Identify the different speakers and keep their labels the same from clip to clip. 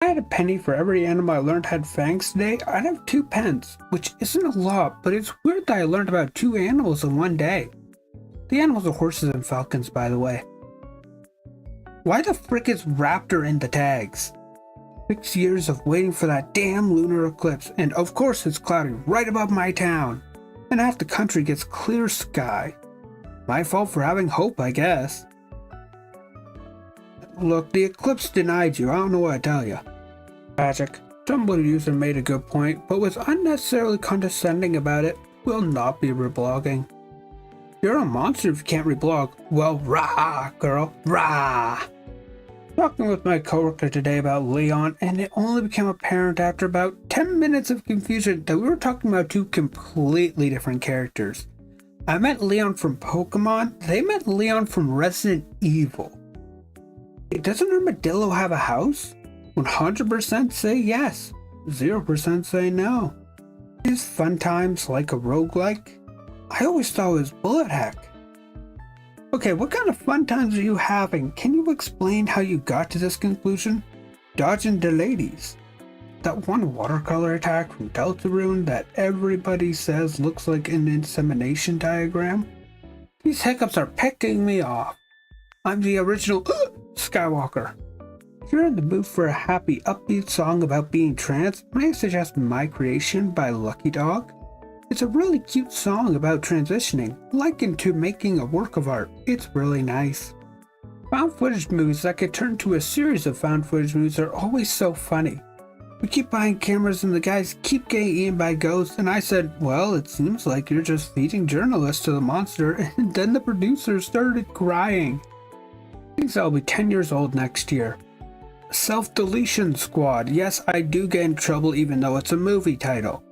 Speaker 1: had a penny for every animal I learned had fangs today, I'd have 2 pence, which isn't a lot, but it's weird that I learned about 2 animals in one day. The animals are horses and falcons, by the way. Why the frick is raptor in the tags? 6 years of waiting for that damn lunar eclipse, and of course it's cloudy right above my town. And half the country gets clear sky. My fault for having hope, I guess. Look, the eclipse denied you, I don't know what to tell you. Tragic. Tumblr user made a good point, but was unnecessarily condescending about it. Will not be reblogging. You're a monster if you can't reblog. Well, rah, girl, rah. Talking with my coworker today about Leon, and it only became apparent after about 10 minutes of confusion that we were talking about 2 completely different characters. I meant Leon from Pokemon, they meant Leon from Resident Evil. Doesn't Armadillo have a house? 100% say yes, 0% say no. Is Fun Times like a roguelike? I always thought it was bullet heck. Okay, what kind of fun times are you having? Can you explain how you got to this conclusion? Dodging the ladies. That one watercolor attack from Deltarune that everybody says looks like an insemination diagram? These hiccups are picking me off. I'm the original Skywalker. If you're in the mood for a happy, upbeat song about being trans, may I suggest My Creation by Lucky Dog? It's a really cute song about transitioning, likened to making a work of art. It's really nice. Found footage movies that could turn to a series of found footage movies are always so funny. We keep buying cameras and the guys keep getting eaten by ghosts, and I said, well, it seems like you're just feeding journalists to the monster, and then the producers started crying. Thinks I'll be 10 years old next year. Self-Deletion Squad. Yes, I do get in trouble even though it's a movie title.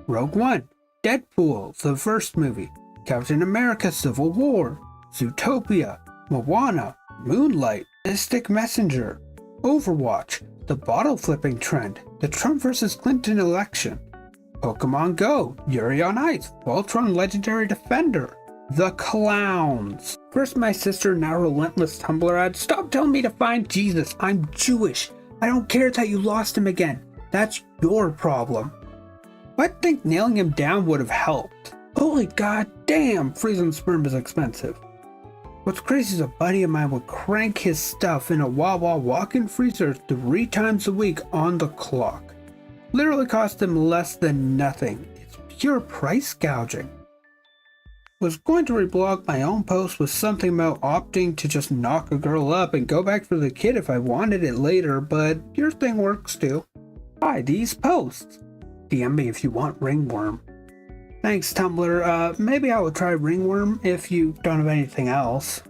Speaker 1: Rogue One. Deadpool, the first movie. Captain America Civil War. Zootopia. Moana. Moonlight. Mystic Messenger. Overwatch. The bottle flipping trend. The Trump vs. Clinton election. Pokemon Go. Yuri on Ice. Voltron Legendary Defender. The Clowns. First my sister, now relentless Tumblr ad. Stop telling me to find Jesus. I'm Jewish. I don't care that you lost him again. That's your problem. I think nailing him down would have helped. Holy goddamn, freezing sperm is expensive. What's crazy is a buddy of mine would crank his stuff in a Wawa walk-in freezer 3 times a week on the clock. Literally cost him less than nothing. It's pure price gouging. Was going to reblog my own post with something about opting to just knock a girl up and go back for the kid if I wanted it later, but your thing works too. Buy these posts. DM me if you want ringworm. Thanks Tumblr, maybe I will try ringworm if you don't have anything else.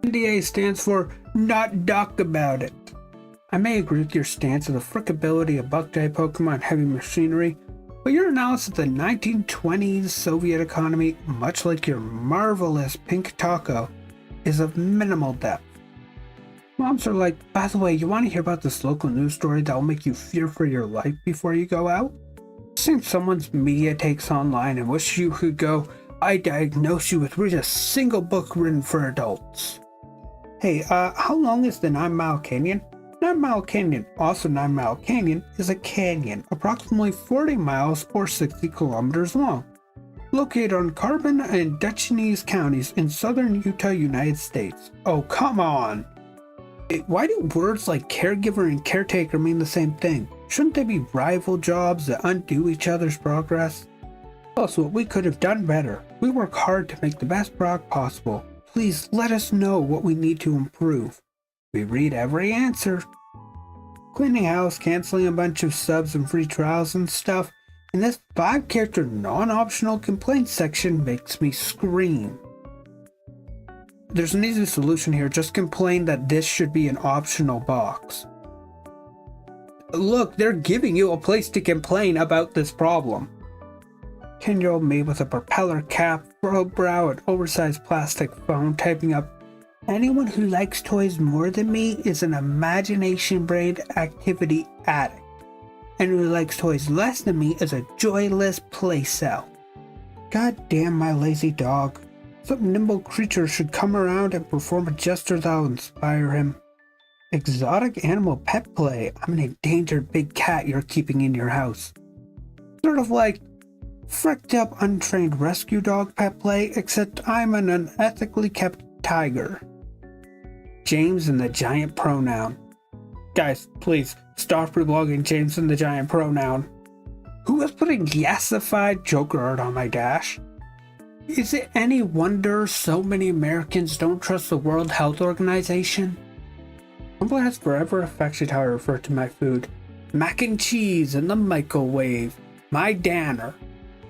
Speaker 1: NDA stands for not talk about it. I may agree with your stance of the frickability of Buckeye Pokemon heavy machinery, but your analysis of the 1920s Soviet economy, much like your marvelous pink taco, is of minimal depth. Moms are like, by the way, you want to hear about this local news story that will make you fear for your life before you go out? Seeing someone's media takes online and wish you could go, I diagnose you with read a single book written for adults. Hey, how long is the 9 Mile Canyon? 9 Mile Canyon, also 9 Mile Canyon, is a canyon approximately 40 miles or 60 kilometers long, located on Carbon and Dutchnese counties in southern Utah, United States. Oh, come on! Why do words like caregiver and caretaker mean the same thing? Shouldn't they be rival jobs that undo each other's progress? Also, we could have done better. We work hard to make the best product possible. Please let us know what we need to improve. We read every answer. Cleaning house, canceling a bunch of subs and free trials and stuff, and this 5-character non-optional complaints section makes me scream. There's an easy solution here, just complain that this should be an optional box. Look, they're giving you a place to complain about this problem. 10-year-old me with a propeller cap, furrowed brow, and oversized plastic phone typing up, anyone who likes toys more than me is an imagination-brained activity addict. And who likes toys less than me is a joyless play cell. God damn my lazy dog. Some nimble creature should come around and perform a gesture that will inspire him. Exotic animal pet play. I'm an endangered big cat you're keeping in your house. Sort of like fricked up untrained rescue dog pet play, except I'm an unethically kept tiger. James and the giant pronoun. Guys, please stop reblogging James and the giant pronoun. Who is putting yesified Joker art on my dash? Is it any wonder so many Americans don't trust the World Health Organization? Tumblr has forever affected how I refer to my food. Mac and cheese in the microwave. My danner.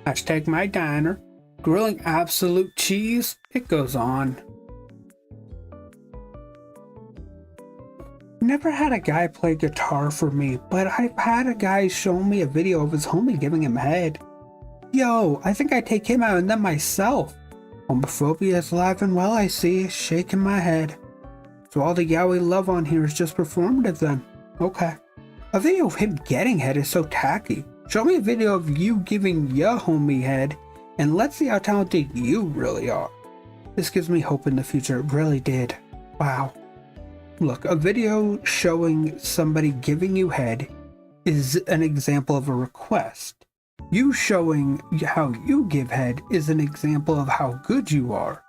Speaker 1: Hashtag my diner. Grilling absolute cheese. It goes on. Never had a guy play guitar for me, but I've had a guy show me a video of his homie giving him head. Yo, I think I'd take him out and then myself. Homophobia is alive and well, I see, shaking my head. So all the yaoi love on here is just performative then. Okay. A video of him getting head is so tacky. Show me a video of you giving ya homie head, and let's see how talented you really are. This gives me hope in the future, it really did. Wow. Look, a video showing somebody giving you head is an example of a request. You showing how you give head is an example of how good you are.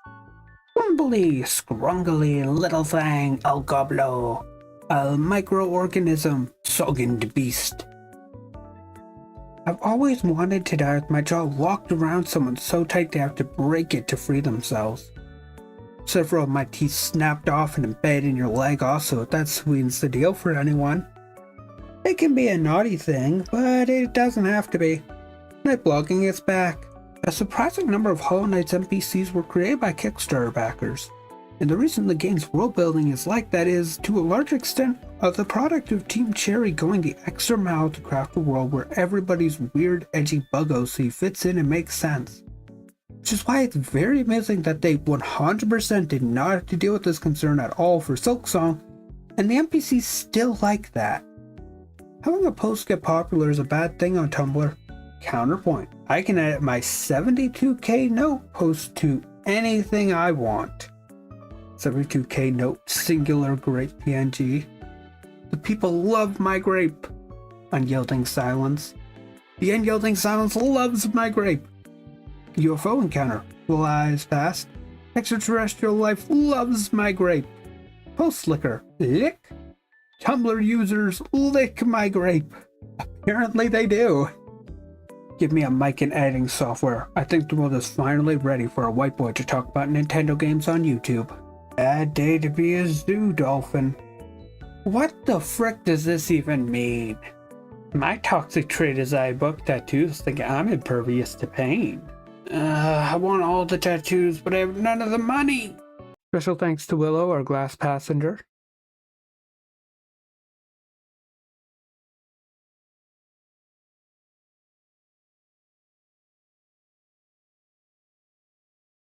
Speaker 1: Skrunkly, Skrunkly, little thing, I'll goblo. A microorganism, sogged beast. I've always wanted to die with my jaw locked around someone so tight they have to break it to free themselves. Several of my teeth snapped off and embedded in your leg also, if that sweetens the deal for anyone. It can be a naughty thing, but it doesn't have to be. Night blogging is back. A surprising number of Hollow Knight's NPCs were created by Kickstarter backers, and the reason the game's world building is like that is, to a large extent, the product of Team Cherry going the extra mile to craft a world where everybody's weird, edgy bug OC fits in and makes sense. Which is why it's very amazing that they 100% did not have to deal with this concern at all for Silksong, and the NPCs still like that. Having a post get popular is a bad thing on Tumblr. Counterpoint, I can edit my 72k note post to anything I want. 72k note singular grape PNG. The people love my grape. Unyielding silence. The unyielding silence loves my grape. UFO encounter. Flies past. Extraterrestrial life loves my grape. Post licker. Lick. Tumblr users lick my grape. Apparently they do. Give me a mic and editing software. I think the world is finally ready for a white boy to talk about Nintendo games on YouTube. Bad day to be a zoo dolphin. What the frick does this even mean? My toxic trait is I book tattoos think I'm impervious to pain. I want all the tattoos, but I have none of the money. Special thanks to Willow, our glass passenger.